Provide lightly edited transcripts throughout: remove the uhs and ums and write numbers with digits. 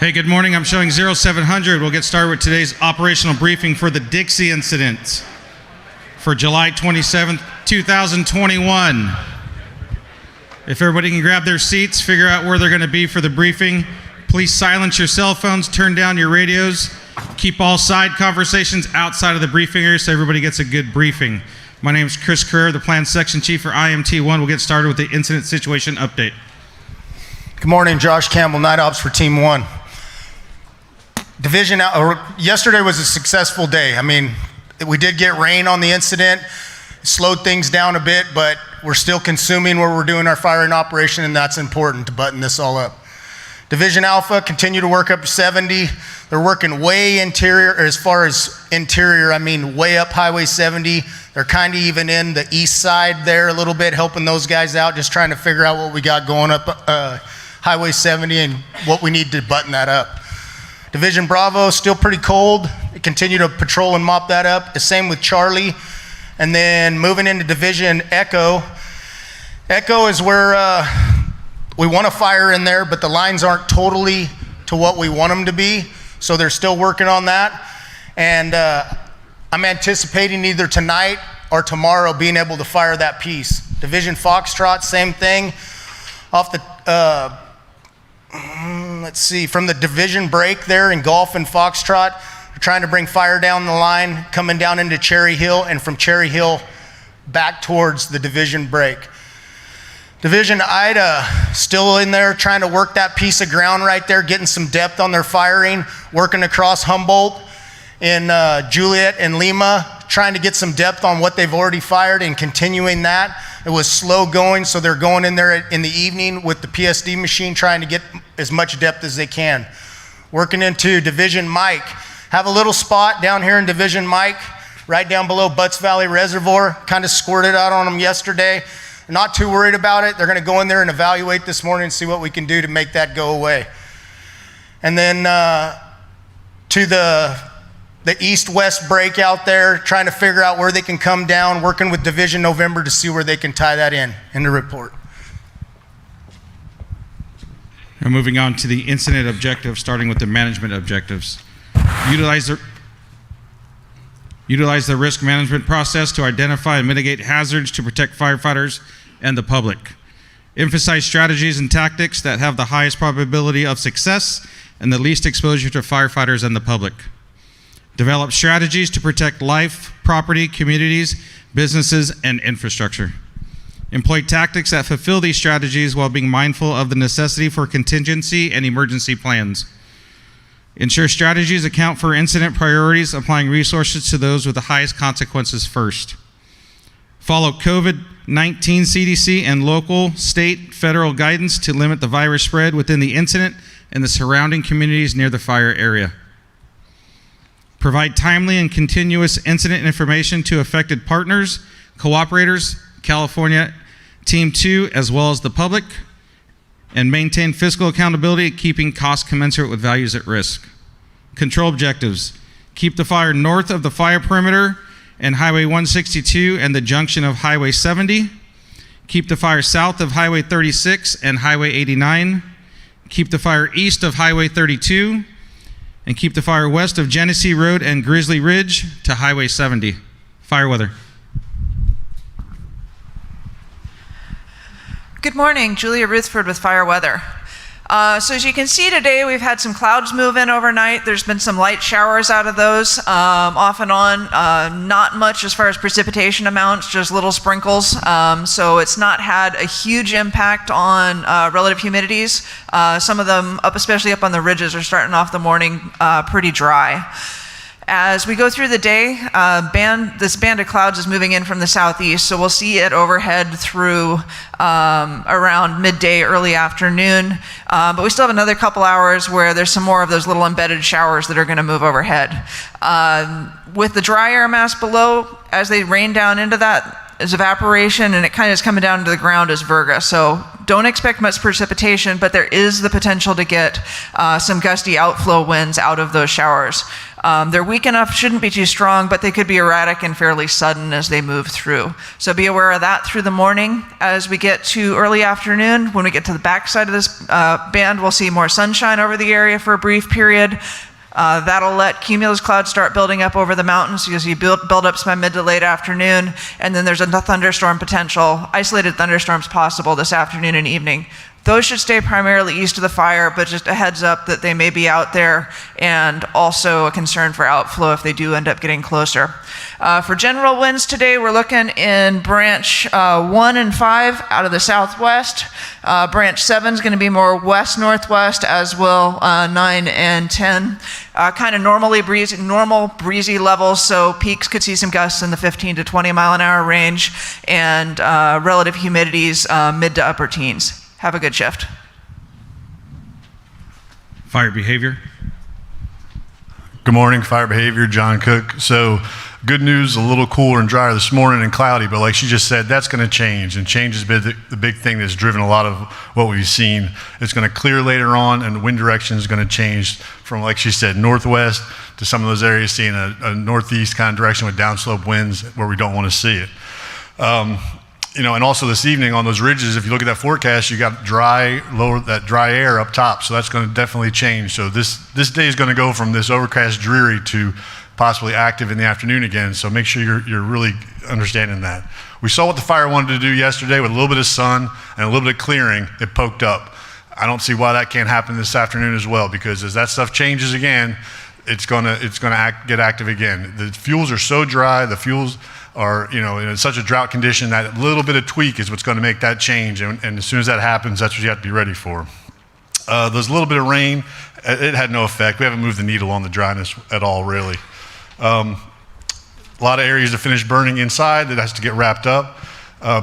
Hey, good morning. I'm showing 0700. We'll get started with today's operational briefing for the Dixie incident for July 27th, 2021. If everybody can grab their seats, figure out where they're going to be for the briefing. Please silence your cell phones, turn down your radios, keep all side conversations outside of the briefing area so everybody gets a good briefing. My name is Chris Kerr, the Plan Section Chief for IMT1. We'll get started with the incident situation update. Good morning, Josh Campbell, Night Ops for Team 1. Yesterday was a successful day. I mean, we did get rain on the incident, slowed things down a bit, but we're still consuming where we're doing our firing operation, and that's important to button this all up. Division Alpha continue to work up to 70. They're working way interior, as far as interior, I mean way up Highway 70. They're kind of even in the east side there a little bit, helping those guys out, just trying to figure out what we got going up Highway 70 and what we need to button that up. Division Bravo, still pretty cold. They continue to patrol and mop that up. The same with Charlie. And then moving into Division Echo. Echo is where we want to fire in there, but the lines aren't totally to what we want them to be. So they're still working on that. And I'm anticipating either tonight or tomorrow being able to fire that piece. Division Foxtrot, same thing. Off the, let's see, from the division break there in Gulf and Foxtrot, we're trying to bring fire down the line, coming down into Cherry Hill, and from Cherry Hill back towards the division break. Division Ida, still in there, trying to work that piece of ground right there, getting some depth on their firing, working across Humboldt in Juliet and Lima, trying to get some depth on what they've already fired and continuing that. It was slow going, so they're going in there in the evening with the PSD machine, trying to get as much depth as they can. Working into Division Mike. Have a little spot down here in Division Mike, right down below Butts Valley Reservoir. Kind of squirted out on them yesterday. Not too worried about it. They're gonna go in there and evaluate this morning and see what we can do to make that go away. And then to the east-west break out there, trying to figure out where they can come down, working with Division November to see where they can tie that in the report. Now moving on to the incident objectives, starting with the management objectives. Utilize the risk management process to identify and mitigate hazards to protect firefighters and the public. Emphasize strategies and tactics that have the highest probability of success and the least exposure to firefighters and the public. Develop strategies to protect life, property, communities, businesses, and infrastructure. Employ tactics that fulfill these strategies while being mindful of the necessity for contingency and emergency plans. Ensure strategies account for incident priorities, applying resources to those with the highest consequences first. Follow COVID-19 CDC and local, state, federal guidance to limit the virus spread within the incident and the surrounding communities near the fire area. Provide timely and continuous incident information to affected partners, cooperators, California Team 2, as well as the public, and maintain fiscal accountability, keeping costs commensurate with values at risk. Control objectives. Keep the fire north of the fire perimeter and Highway 162 and the junction of Highway 70. Keep the fire south of Highway 36 and Highway 89. Keep the fire east of Highway 32. And keep the fire west of Genesee Road and Grizzly Ridge to Highway 70. Fire weather. Good morning, Julia Ruthford with Fire Weather. So as you can see today, we've had some clouds move in overnight. There's been some light showers out of those, off and on. Not much as far as precipitation amounts, just little sprinkles. So it's not had a huge impact on relative humidities. Some of them, especially up on the ridges, are starting off the morning pretty dry. As we go through the day, this band of clouds is moving in from the southeast, so we'll see it overhead through around midday, early afternoon. But we still have another couple hours where there's some more of those little embedded showers that are going to move overhead. With the dry air mass below, as they rain down into that, is evaporation, and it kind of is coming down to the ground as virga. So don't expect much precipitation, but there is the potential to get some gusty outflow winds out of those showers. They're weak enough, shouldn't be too strong, but they could be erratic and fairly sudden as they move through. So be aware of that through the morning. As we get to early afternoon, when we get to the backside of this band, we'll see more sunshine over the area for a brief period. That'll let cumulus clouds start building up over the mountains because you build ups by mid to late afternoon, and then there's a thunderstorm potential, isolated thunderstorms possible this afternoon and evening. Those should stay primarily east of the fire, but just a heads up that they may be out there, and also a concern for outflow if they do end up getting closer. For general winds today, we're looking in branch 1 and 5 out of the southwest. Branch 7 is going to be more west-northwest, as will 9 and 10. Kind of normal breezy levels, so peaks could see some gusts in the 15 to 20 mile an hour range, and relative humidities mid to upper teens. Have a good shift. Fire behavior. Good morning, fire behavior, John Cook. So good news, a little cooler and drier this morning and cloudy, but like she just said, that's going to change, and change has been the big thing that's driven a lot of what we've seen. It's going to clear later on, and the wind direction is going to change from, like she said, northwest to some of those areas seeing a northeast kind of direction with downslope winds where we don't want to see it. And also this evening on those ridges, if you look at that forecast, you got that dry air up top, so that's going to definitely change. So this day is going to go from this overcast dreary to possibly active in the afternoon again, so make sure you're really understanding that. We saw what the fire wanted to do yesterday with a little bit of sun and a little bit of clearing, it poked up. I don't see why that can't happen this afternoon as well, because as that stuff changes again, it's gonna get active again. The fuels are so dry, the fuels are in such a drought condition that a little bit of tweak is what's going to make that change, and as soon as that happens, that's what you have to be ready for. There's a little bit of rain, it had no effect. We haven't moved the needle on the dryness at all, really. A lot of areas to finish burning inside that has to get wrapped up.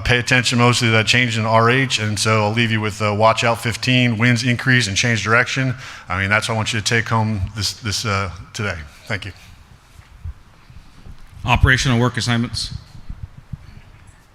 Pay attention mostly to that change in RH, and so I'll leave you with watch out 15, winds increase and change direction. I mean, that's what I want you to take home this today. Thank you. Operational work assignments.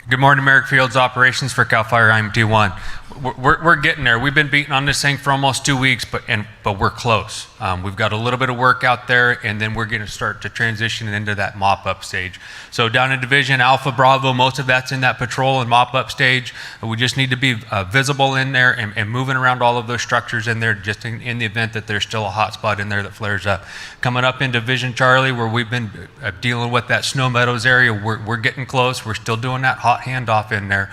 Good morning, Merrick Fields, operations for CAL FIRE IMT1. We're getting there. We've been beating on this thing for almost 2 weeks, but we're close. We've got a little bit of work out there, and then we're going to start to transition into that mop-up stage. So down in Division Alpha Bravo, most of that's in that patrol and mop-up stage. We just need to be visible in there and moving around all of those structures in there, just in the event that there's still a hot spot in there that flares up. Coming up in Division Charlie, where we've been dealing with that Snow Meadows area, we're getting close. We're still doing that hot handoff in there,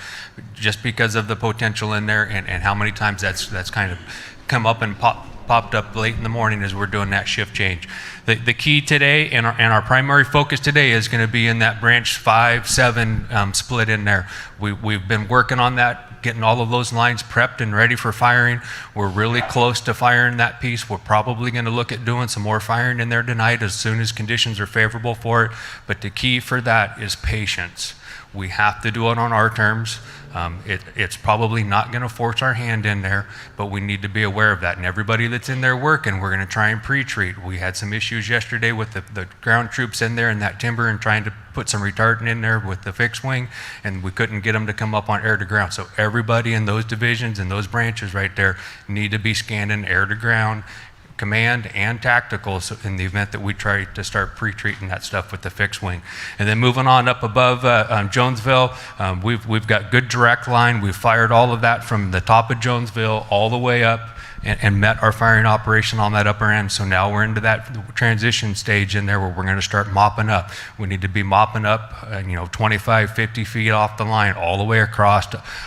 just because of the potential in there and how many times that's kind of come up and popped up late in the morning as we're doing that shift change. The key today and our primary focus today is going to be in that branch 5-7 split in there. We've been working on that, getting all of those lines prepped and ready for firing. We're really close to firing that piece. We're probably going to look at doing some more firing in there tonight as soon as conditions are favorable for it. But the key for that is patience. We have to do it on our terms. It's probably not going to force our hand in there, but we need to be aware of that. And everybody that's in there working, we're going to try and pre-treat. We had some issues yesterday with the ground troops in there in that timber and trying to put some retardant in there with the fixed wing, and we couldn't get them to come up on air to ground. So everybody in those divisions and those branches right there need to be scanning air to ground, command and tactical, so in the event that we try to start pre-treating that stuff with the fixed wing. And then moving on up above Jonesville, we've got good direct line. We've fired all of that from the top of Jonesville all the way up and met our firing operation on that upper end. So now we're into that transition stage in there where we're going to start mopping up. We need to be mopping up 25, 50 feet off the line all the way across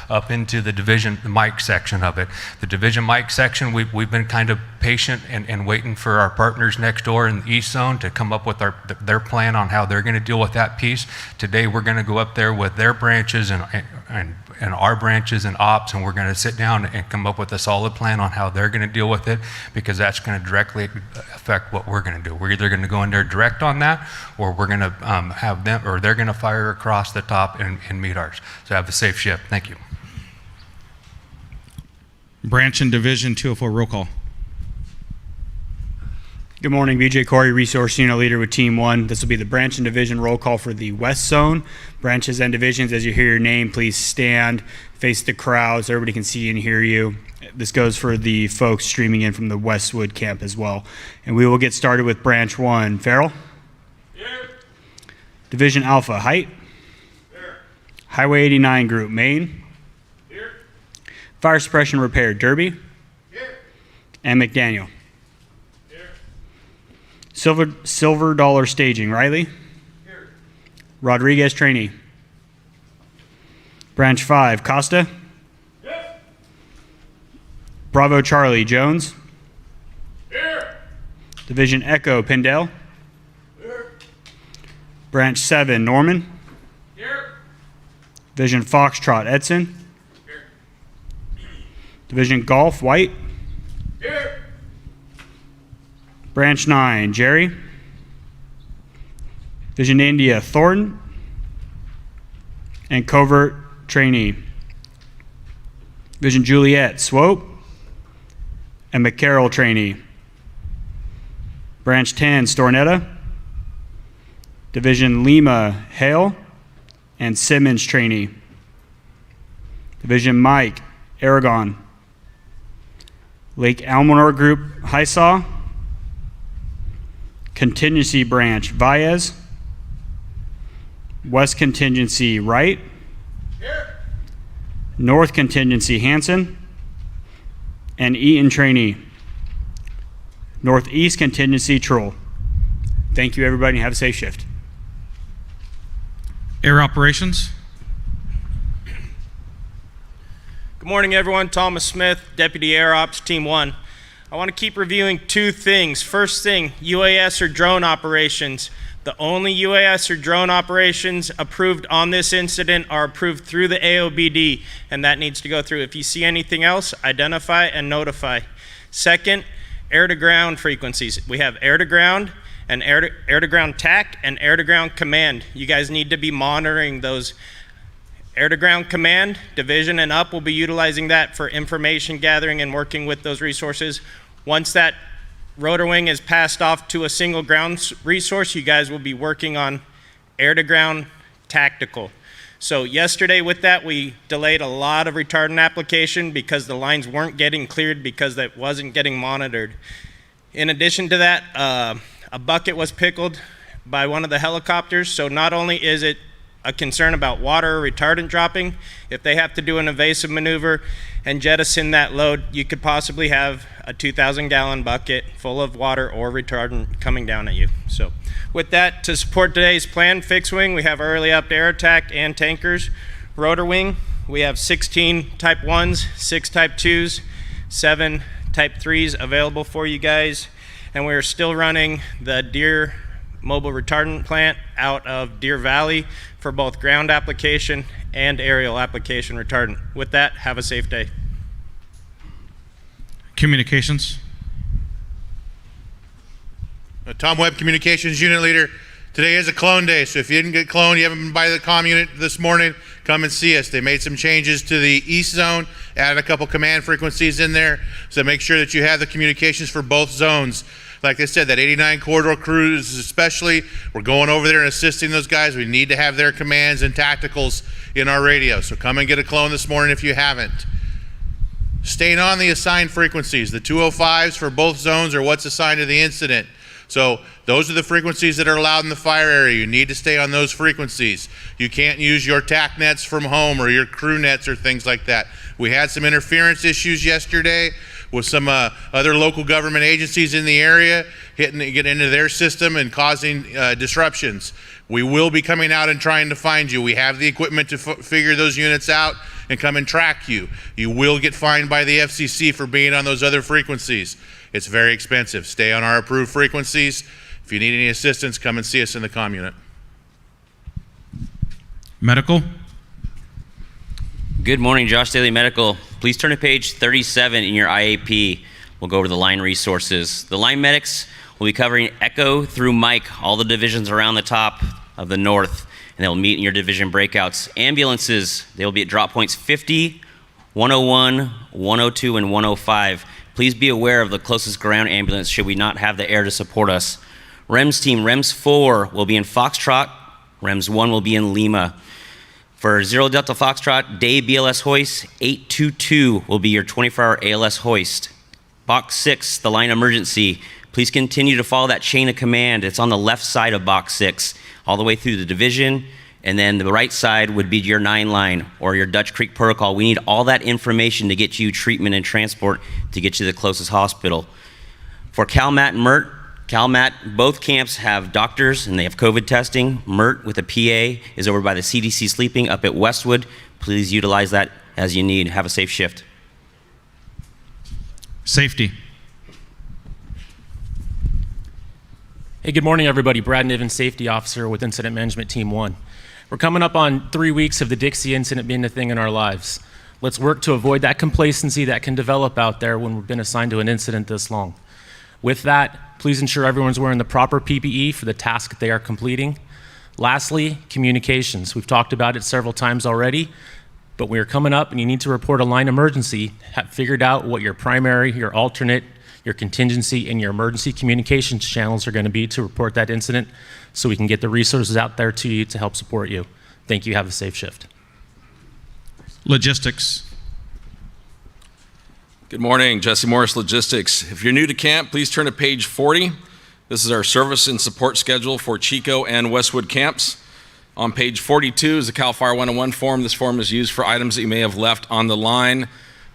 up into the division Mike section of it. The division Mike section, we've been kind of patient and waiting for our partners next door in the east zone to come up with their plan on how they're going to deal with that piece. Today we're going to go up there with their branches and our branches and ops, and we're going to sit down and come up with a solid plan on how they're going to deal with it, because that's going to directly affect what we're going to do. We're either going to go in there direct on that, or we're going to have them, or they're going to fire across the top and meet ours. So have a safe shift. Thank you. Branch and Division 204 roll call. Good morning, BJ Corey, Resource Unit Leader with Team 1. This will be the branch and division roll call for the West Zone. Branches and divisions, as you hear your name, please stand, face the crowd so everybody can see and hear you. This goes for the folks streaming in from the Westwood camp as well. And we will get started with Branch 1. Farrell? Here. Division Alpha, Height? Here. Highway 89 Group, Maine? Here. Fire Suppression Repair, Derby? Here. And McDaniel? Silver Dollar Staging, Riley? Here. Rodriguez Trainee. Branch 5, Costa? Yes. Bravo Charlie, Jones? Here. Division Echo, Pindell? Here. Branch 7, Norman? Here. Division Foxtrot, Edson? Here. Division Golf, White? Here. Branch 9, Jerry. Vision India, Thornton. And Covert Trainee. Vision Juliet, Swope. And McCarroll Trainee. Branch 10, Stornetta. Division Lima, Hale. And Simmons Trainee. Division Mike, Aragon. Lake Almanor Group, Highsaw. Contingency Branch, Valles. West Contingency, Wright. Here. North Contingency, Hanson. And Eaton Trainee. Northeast Contingency, Troll. Thank you, everybody, and have a safe shift. Air operations. Good morning, everyone. Thomas Smith, Deputy Air Ops, Team 1. I want to keep reviewing two things. First thing, UAS or drone operations. The only UAS or drone operations approved on this incident are approved through the AOBD, and that needs to go through. If you see anything else, identify and notify. Second, air-to-ground frequencies. We have air-to-ground and air-to-ground TAC and air-to-ground command. You guys need to be monitoring those. Air-to-ground command, division and up will be utilizing that for information gathering and working with those resources. Once that rotor wing is passed off to a single ground resource, you guys will be working on air-to-ground tactical. So yesterday with that, we delayed a lot of retardant application because the lines weren't getting cleared because that wasn't getting monitored. In addition to that, a bucket was pickled by one of the helicopters, so not only is it a concern about water or retardant dropping, if they have to do an evasive maneuver and jettison that load, you could possibly have a 2,000-gallon bucket full of water or retardant coming down at you. So with that, to support today's plan, fixed wing, we have early up air attack and tankers. Rotor wing, we have 16 type 1s, 6 type 2s, 7 type 3s available for you guys. And we're still running the Deer mobile retardant plant out of Deer Valley for both ground application and aerial application retardant. With that, have a safe day. Communications. Tom Webb, Communications Unit Leader. Today is a clone day, so if you didn't get cloned, you haven't been by the comm unit this morning, come and see us. They made some changes to the East Zone, added a couple command frequencies in there, so make sure that you have the communications for both zones. Like I said, that 89 corridor crews especially, we're going over there and assisting those guys. We need to have their commands and tacticals in our radio. So come and get a clone this morning if you haven't. Staying on the assigned frequencies. The 205s for both zones are what's assigned to the incident. So those are the frequencies that are allowed in the fire area. You need to stay on those frequencies. You can't use your TAC nets from home or your crew nets or things like that. We had some interference issues yesterday with some other local government agencies in the area getting into their system and causing disruptions. We will be coming out and trying to find you. We have the equipment to figure those units out and come and track you. You will get fined by the FCC for being on those other frequencies. It's very expensive. Stay on our approved frequencies. If you need any assistance, come and see us in the comm unit. Medical. Good morning, Josh Daly Medical. Please turn to page 37 in your IAP. We'll go over the line resources. The line medics will be covering Echo through Mike, all the divisions around the top of the north, and they'll meet in your division breakouts. Ambulances, they will be at drop points 50, 101, 102, and 105. Please be aware of the closest ground ambulance should we not have the air to support us. REMS team, REMS 4 will be in Foxtrot. REMS 1 will be in Lima. For 0 Delta Foxtrot, day BLS hoist, 822 will be your 24-hour ALS hoist. Box 6, the line emergency. Please continue to follow that chain of command. It's on the left side of box 6, all the way through the division, and then the right side would be your 9 line or your Dutch Creek protocol. We need all that information to get you treatment and transport to get you to the closest hospital. For CalMat and MERT, CalMat, both camps have doctors and they have COVID testing. MERT with a PA is over by the CDC sleeping up at Westwood. Please utilize that as you need. Have a safe shift. Safety. Hey, good morning, everybody. Brad Niven, Safety Officer with Incident Management Team 1. We're coming up on 3 weeks of the Dixie incident being a thing in our lives. Let's work to avoid that complacency that can develop out there when we've been assigned to an incident this long. With that, please ensure everyone's wearing the proper PPE for the task that they are completing. Lastly, communications. We've talked about it several times already, but we are coming up and you need to report a line emergency. Have figured out what your primary, your alternate, your contingency, and your emergency communications channels are going to be to report that incident so we can get the resources out there to you to help support you. Thank you. Have a safe shift. Logistics. Good morning, Jesse Morris Logistics. If you're new to camp, please turn to page 40. This is our service and support schedule for Chico and Westwood camps. On page 42 is the CAL FIRE 101 form. This form is used for items that you may have left on the line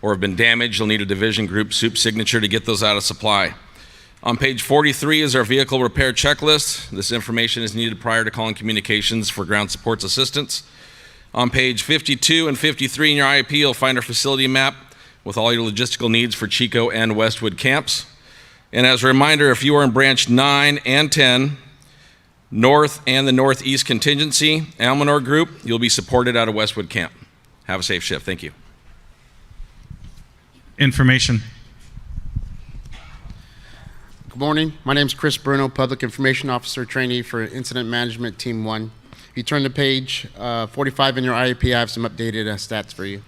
or have been damaged. You'll need a division group soup signature to get those out of supply. On page 43 is our vehicle repair checklist. This information is needed prior to calling communications for ground supports assistance. On page 52 and 53 in your IEP, you'll find our facility map with all your logistical needs for Chico and Westwood camps. And as a reminder, if you are in branch 9 and 10, North and the Northeast contingency, Almanor group, you'll be supported out of Westwood camp. Have a safe shift. Thank you. Information. Good morning. My name is Chris Bruno, Public Information Officer Trainee for Incident Management Team 1. If you turn to page 45 in your IEP, I have some updated stats for you.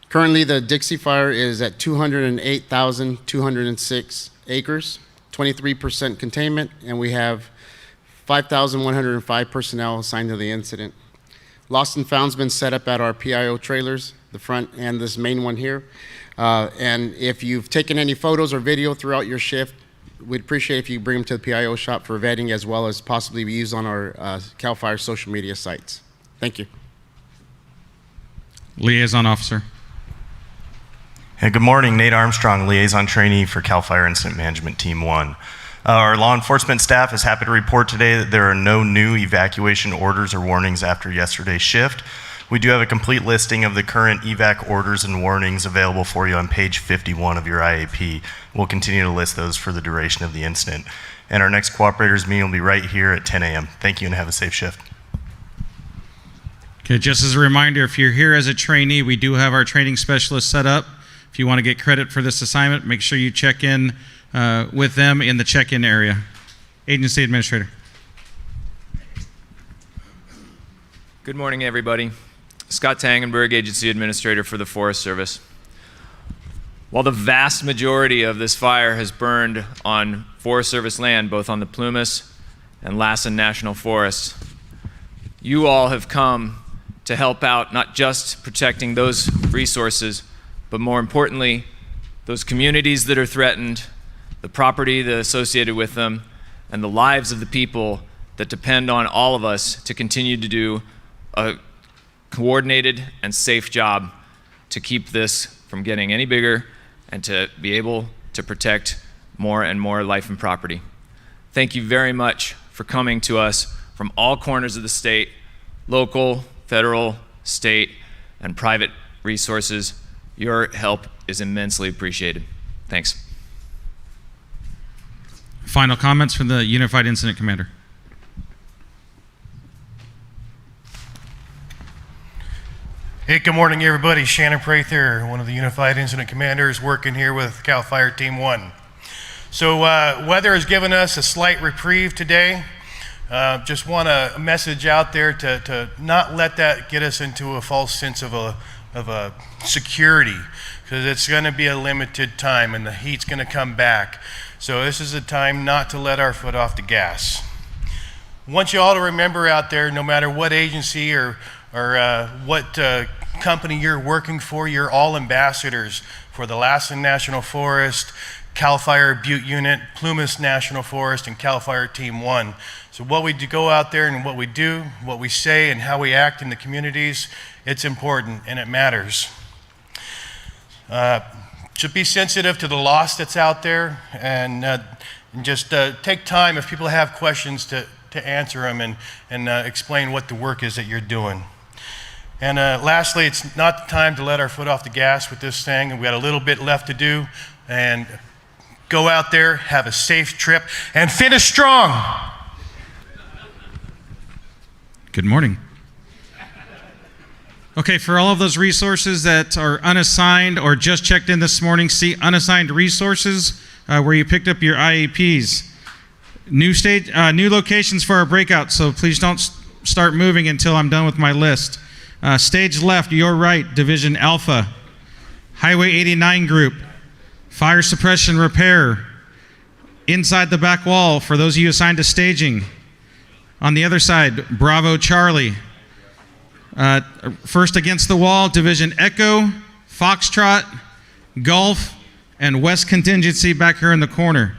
Currently, the Dixie fire is at 208,206 acres, 23% containment, and we have 5,105 personnel assigned to the incident. Lost and found's been set up at our PIO trailers, the front and this main one here. And if you've taken any photos or video throughout your shift, we'd appreciate if you bring them to the PIO shop for vetting as well as possibly be used on our CAL FIRE social media sites. Thank you. Liaison Officer. Hey, good morning. Nate Armstrong, Liaison Trainee for CAL FIRE Incident Management Team 1. Our law enforcement staff is happy to report today that there are no new evacuation orders or warnings after yesterday's shift. We do have a complete listing of the current evac orders and warnings available for you on page 51 of your IAP. We'll continue to list those for the duration of the incident. And our next cooperators meeting will be right here at 10 a.m. Thank you and have a safe shift. Okay, just as a reminder, if you're here as a trainee, we do have our training specialist set up. If you want to get credit for this assignment, make sure you check in with them in the check-in area. Agency Administrator. Good morning, everybody. Scott Tangenberg, Agency Administrator for the Forest Service. While the vast majority of this fire has burned on Forest Service land, both on the Plumas and Lassen National Forests, you all have come to help out not just protecting those resources, but more importantly, those communities that are threatened, the property that associated with them, and the lives of the people that depend on all of us to continue to do a coordinated and safe job to keep this from getting any bigger and to be able to protect more and more life and property. Thank you very much for coming to us from all corners of the state, local, federal, state, and private resources. Your help is immensely appreciated. Thanks. Final comments from the Unified Incident Commander. Hey, good morning, everybody. Shannon Prather, one of the Unified Incident Commanders, working here with CAL FIRE Team 1. So weather has given us a slight reprieve today. Just want a message out there to not let that get us into a false sense of a security. because it's going to be a limited time and the heat's going to come back. So this is a time not to let our foot off the gas. I want you all to remember out there, no matter what agency or what company you're working for, you're all ambassadors for the Lassen National Forest, CAL FIRE Butte Unit, Plumas National Forest, and CAL FIRE Team 1. So what we go out there and what we do, what we say, and how we act in the communities, it's important and it matters. So be sensitive to the loss that's out there, and just take time if people have questions to answer them and explain what the work is that you're doing. And lastly, it's not the time to let our foot off the gas with this thing, and we got a little bit left to do. And go out there, have a safe trip, and finish strong. Good morning. Okay, for all of those resources that are unassigned or just checked in this morning, see unassigned resources where you picked up your IEPs. New locations for our breakout, so please don't start moving until I'm done with my list. Stage left, your right, Division Alpha. Highway 89 group. Fire suppression repair. Inside the back wall for those of you assigned to staging. On the other side, Bravo Charlie. First against the wall, Division Echo, Foxtrot, Golf, and West Contingency back here in the corner.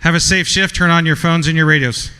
Have a safe shift. Turn on your phones and your radios.